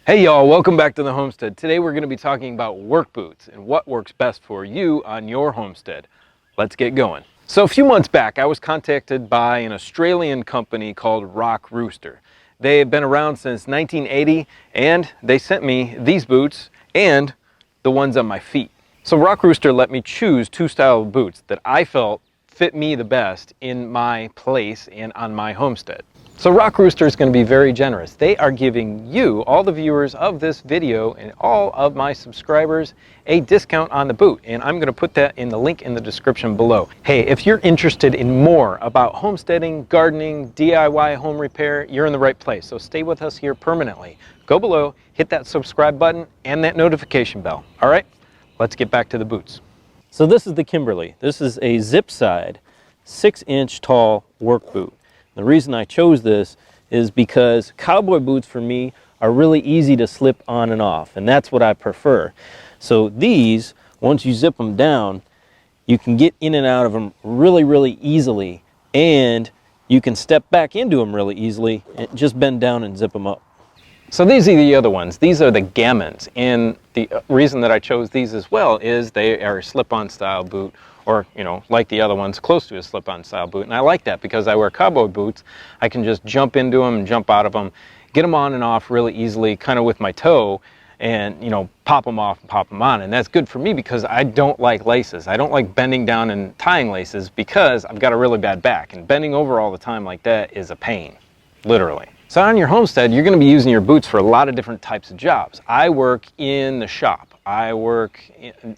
Hey y'all, welcome back to the homestead. Today we're going to be talking about work boots and what works best for you on your homestead. Let's get going. So a few months back I was contacted by an Australian company called Rock Rooster. They have been around since 1980 and they sent me these boots and the ones on my feet. So Rock Rooster let me choose two styles of boots that I felt fit me the best in my place and on my homestead. So Rock Rooster is going to be very generous. They are giving you, all the viewers of this video and all of my subscribers, a discount on the boot. And I'm going to put that in the link in the description below. Hey, if you're interested in more about homesteading, gardening, DIY home repair, you're in the right place. So stay with us here permanently. Go below, hit that subscribe button and that notification bell. All right, let's get back to the boots. So this is the Kimberly. This is a zip side, 6-inch tall work boot. The reason I chose this is because cowboy boots for me are really easy to slip on and off, and that's what I prefer. So these, once you zip them down, you can get in and out of them really easily, and you can step back into them really easily and just bend down and zip them up. So these are the other ones. These are the Gammons, and the reason that I chose these as well is they are a slip-on style boot, or, you know, like the other ones, close to a slip-on style boot. And I like that because I wear cowboy boots. I can just jump into them and jump out of them, get them on and off really easily, kind of with my toe, and, you know, pop them off and pop them on. And that's good for me because I don't like laces. I don't like bending down and tying laces because I've got a really bad back. And bending over all the time like that is a pain, literally. So on your homestead, you're going to be using your boots for a lot of different types of jobs. I work in the shop. I work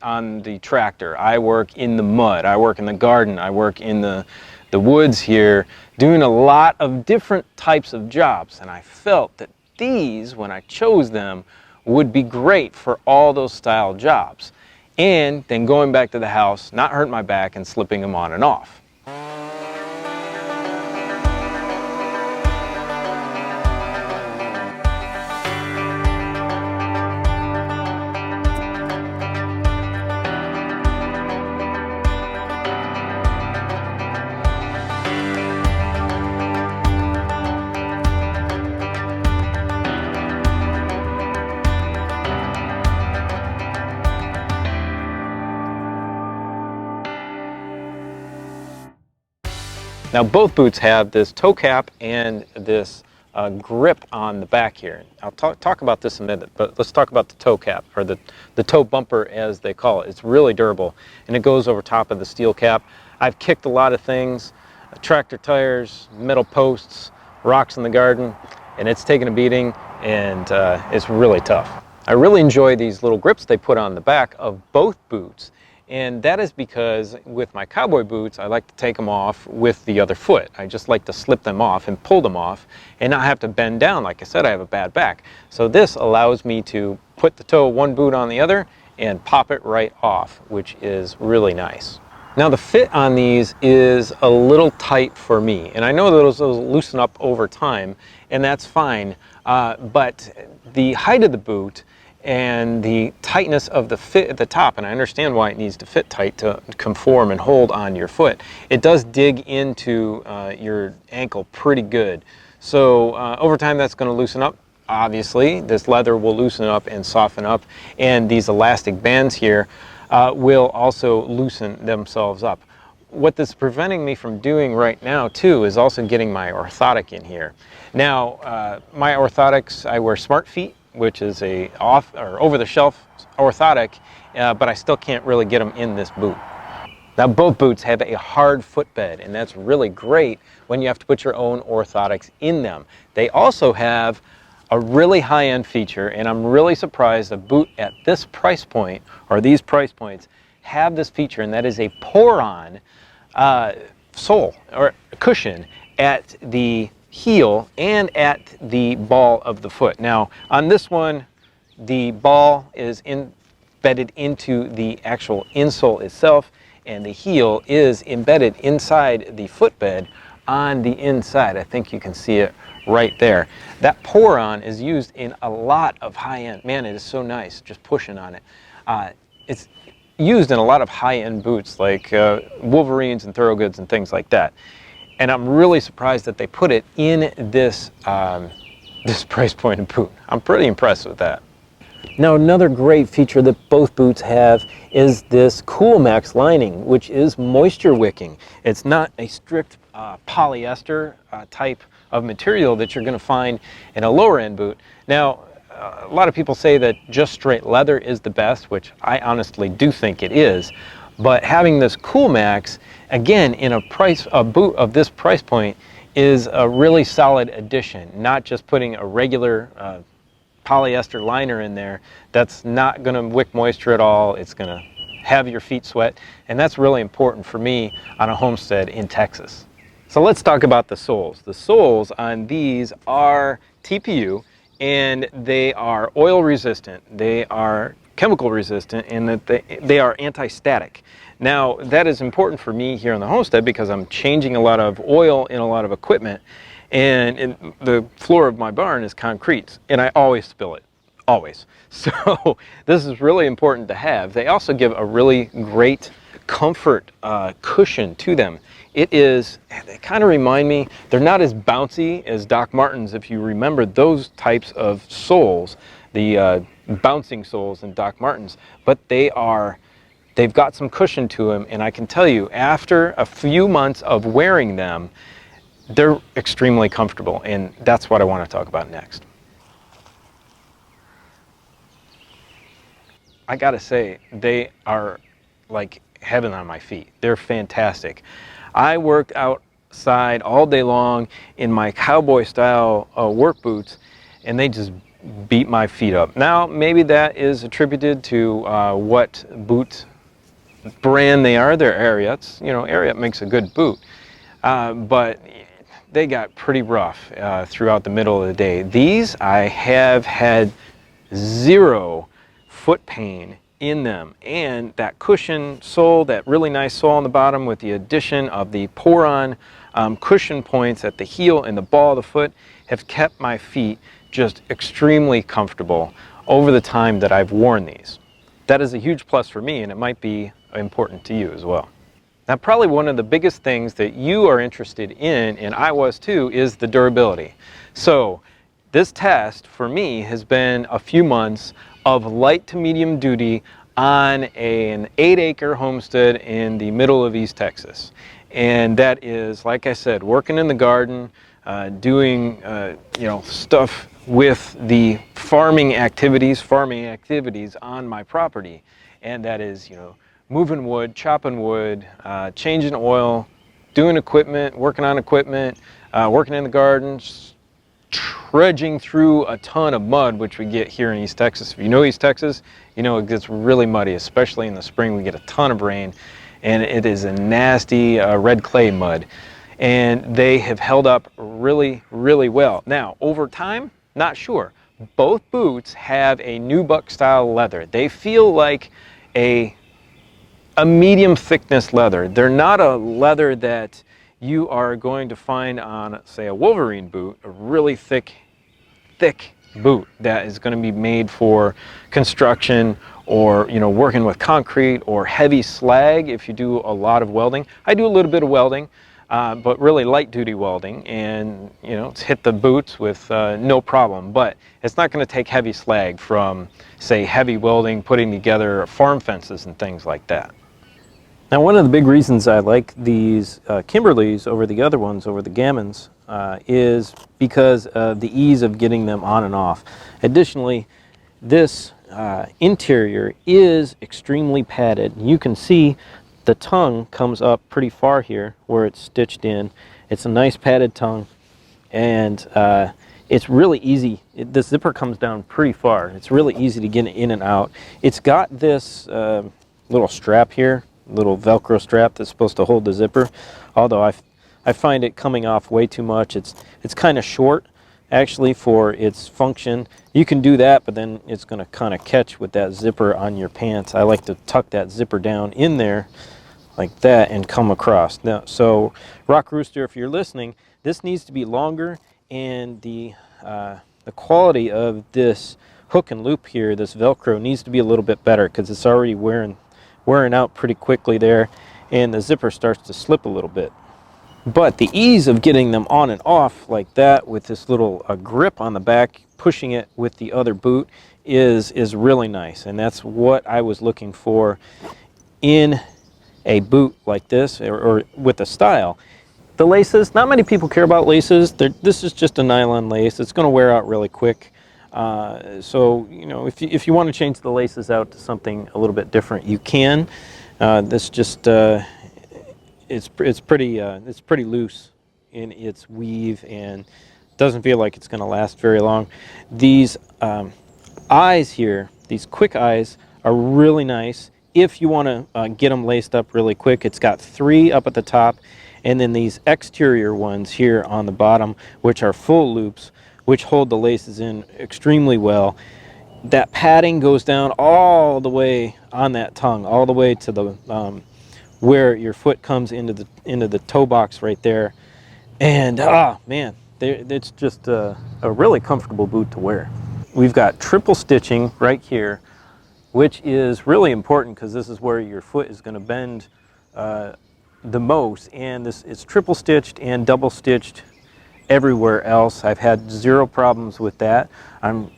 on the tractor. I work in the mud. I work in the garden. I work in the woods here, doing a lot of different types of jobs. And I felt that these, when I chose them, would be great for all those style jobs. And then going back to the house, not hurting my back and slipping them on and off. Now both boots have this toe cap and this grip on the back here. I'll talk about this in a minute, but let's talk about the toe cap, or the toe bumper as they call it. It's really durable and it goes over top of the steel cap. I've kicked a lot of things, tractor tires, metal posts, rocks in the garden, and it's taken a beating, and it's really tough. I really enjoy these little grips they put on the back of both boots. And that is because with my cowboy boots, I like to take them off with the other foot. I just like to slip them off and pull them off and not have to bend down. Like I said, I have a bad back. So this allows me to put the toe of one boot on the other and pop it right off, which is really nice. Now the fit on these is a little tight for me. And I know those will loosen up over time, and that's fine. But the height of the boot and the tightness of the fit at the top, and I understand why it needs to fit tight to conform and hold on your foot. It does dig into your ankle pretty good. So over time that's going to loosen up. Obviously, this leather will loosen up and soften up, and these elastic bands here will also loosen themselves up. What this is preventing me from doing right now too is also getting my orthotic in here. Now my orthotics, I wear Smart Feet, which is a over-the-shelf orthotic, but I still can't really get them in this boot. Now both boots have a hard footbed, and that's really great when you have to put your own orthotics in them. They also have a really high-end feature, and I'm really surprised a boot at this price point, or these price points, have this feature, and that is a pour-on sole or cushion at the heel and at the ball of the foot. Now on this one, the ball is embedded into the actual insole itself, and the heel is embedded inside the footbed on the inside. I think you can see it right there. That pour-on is used in a lot of high-end, man, it is so nice just pushing on it. It's used in a lot of high-end boots like Wolverines and Thorogoods and things like that. And I'm really surprised that they put it in this this price point of boot. I'm pretty impressed with that. Now, another great feature that both boots have is this Cool-Max lining, which is moisture wicking. It's not a strict polyester type of material that you're going to find in a lower end boot. Now, a lot of people say that just straight leather is the best, which I honestly do think it is. But having this Cool-Max, again, in a boot of this price point, is a really solid addition. Not just putting a regular polyester liner in there that's not going to wick moisture at all. It's going to have your feet sweat, and that's really important for me on a homestead in Texas. So let's talk about the soles. The soles on these are TPU, and they are oil resistant, they are chemical resistant, and that they are anti-static. Now, that is important for me here on the homestead because I'm changing a lot of oil in a lot of equipment, and the floor of my barn is concrete, and I always spill it, always. So this is really important to have. They also give a really great comfort cushion to them. They kind of remind me, they're not as bouncy as Doc Martens, if you remember those types of soles, the bouncing soles in Doc Martens, but they've got some cushion to them, and I can tell you, after a few months of wearing them, they're extremely comfortable, and that's what I want to talk about next. I gotta say, they are like heaven on my feet. They're fantastic. I worked outside all day long in my cowboy style work boots, and they just beat my feet up. Now, maybe that is attributed to what boot brand they are. They're Ariats. You know, Ariat makes a good boot, but they got pretty rough throughout the middle of the day. These, I have had 0 foot pain in them, and that cushion sole, that really nice sole on the bottom with the addition of the pour-on cushion points at the heel and the ball of the foot, have kept my feet just extremely comfortable over the time that I've worn these. That is a huge plus for me, and it might be important to you as well. Now, probably one of the biggest things that you are interested in, and I was too, is the durability. So this test for me has been a few months of light to medium duty on an 8-acre homestead in the middle of East Texas. And that is, like I said, working in the garden, doing stuff with the farming activities on my property. And that is, moving wood, chopping wood, changing oil, doing equipment, working on equipment, working in the gardens, trudging through a ton of mud, which we get here in East Texas. If you know East Texas, you know it gets really muddy, especially in the spring. We get a ton of rain, and it is a nasty red clay mud. And they have held up really, really well. Now, over time, not sure. Both boots have a nubuck style leather. They feel like a medium thickness leather. They're not a leather that you are going to find on, say, a Wolverine boot, a really thick boot that is going to be made for construction or working with concrete or heavy slag if you do a lot of welding. I do a little bit of welding, but really light duty welding, and it's hit the boots with no problem. But it's not going to take heavy slag from, say, heavy welding, putting together farm fences and things like that. Now, one of the big reasons I like these Kimberleys over the other ones, over the Gammons, is because of the ease of getting them on and off. Additionally, this interior is extremely padded. You can see the tongue comes up pretty far here where it's stitched in. It's a nice padded tongue, and it's really easy. The zipper comes down pretty far. It's really easy to get in and out. It's got this little strap here, little Velcro strap that's supposed to hold the zipper, although I find it coming off way too much. It's kind of short actually for its function. You can do that, but then it's going to kind of catch with that zipper on your pants. I like to tuck that zipper down in there like that and come across. Now, so Rock Rooster, if you're listening, this needs to be longer, and the quality of this hook and loop here, this Velcro, needs to be a little bit better because it's already wearing out pretty quickly there, and the zipper starts to slip a little bit. But the ease of getting them on and off like that with this little grip on the back, pushing it with the other boot is really nice. And that's what I was looking for in a boot like this, or with a style. The laces, not many people care about laces. This is just a nylon lace. It's going to wear out really quick. So, you know, if you want to change the laces out to something a little bit different, you can. This just it's pretty loose in its weave and doesn't feel like it's going to last very long. These eyes here, these quick eyes, are really nice if you want to get them laced up really quick. It's got 3 up at the top, and then these exterior ones here on the bottom, which are full loops, which hold the laces in extremely well. That padding goes down all the way on that tongue, all the way to the where your foot comes into the toe box right there. And man, it's just a really comfortable boot to wear. We've got triple stitching right here, which is really important because this is where your foot is going to bend the most. And it's triple stitched and double stitched everywhere else. I've had 0 problems with that. I'm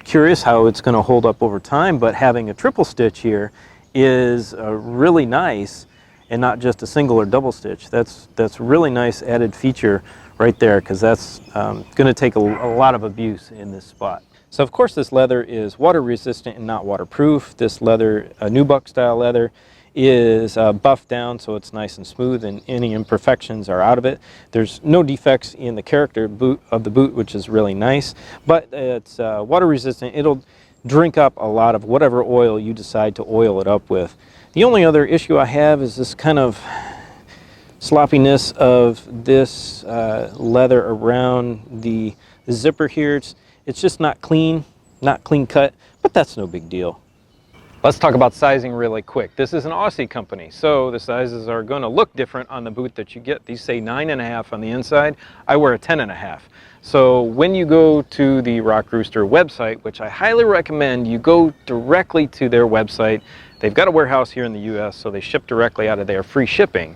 curious how it's going to hold up over time, but having a triple stitch here is really nice, and not just a single or double stitch. That's really nice added feature right there, because that's going to take a lot of abuse in this spot. So of course this leather is water resistant and not waterproof. This leather, nubuck style leather, is buffed down so it's nice and smooth and any imperfections are out of it. There's no defects in the character of the boot, which is really nice, but it's water resistant. It'll drink up a lot of whatever oil you decide to oil it up with. The only other issue I have is this kind of sloppiness of this leather around the zipper here. It's just not clean cut, but that's no big deal. Let's talk about sizing really quick. This is an Aussie company, so the sizes are going to look different on the boot that you get. These say 9.5 on the inside. I wear a 10.5. So when you go to the Rock Rooster website, which I highly recommend you go directly to their website. They've got a warehouse here in the US, so they ship directly out of there, free shipping.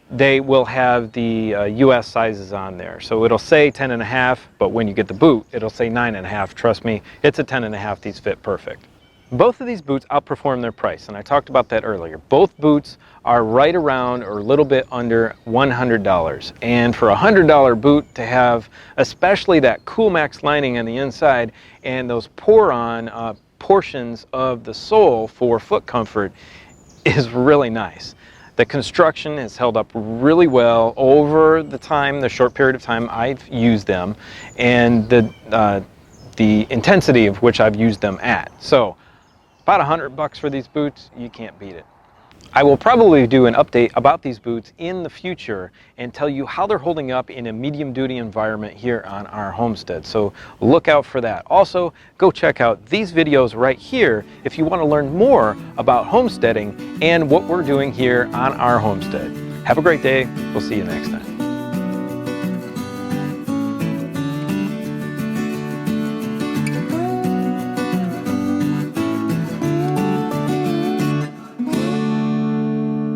They will have the US sizes on there. So it'll say 10.5, but when you get the boot, it'll say 9.5. Trust me, it's a 10.5. These fit perfect. Both of these boots outperform their price, and I talked about that earlier. Both boots are right around or a little bit under $100. And for a $100 boot to have, especially that Coolmax lining on the inside and those pour-on portions of the sole for foot comfort, is really nice. The construction has held up really well over the short period of time I've used them, and the intensity of which I've used them at. So about $100 for these boots, you can't beat it. I will probably do an update about these boots in the future and tell you how they're holding up in a medium duty environment here on our homestead. So look out for that. Also, go check out these videos right here if you want to learn more about homesteading and what we're doing here on our homestead. Have a great day. We'll see you next time.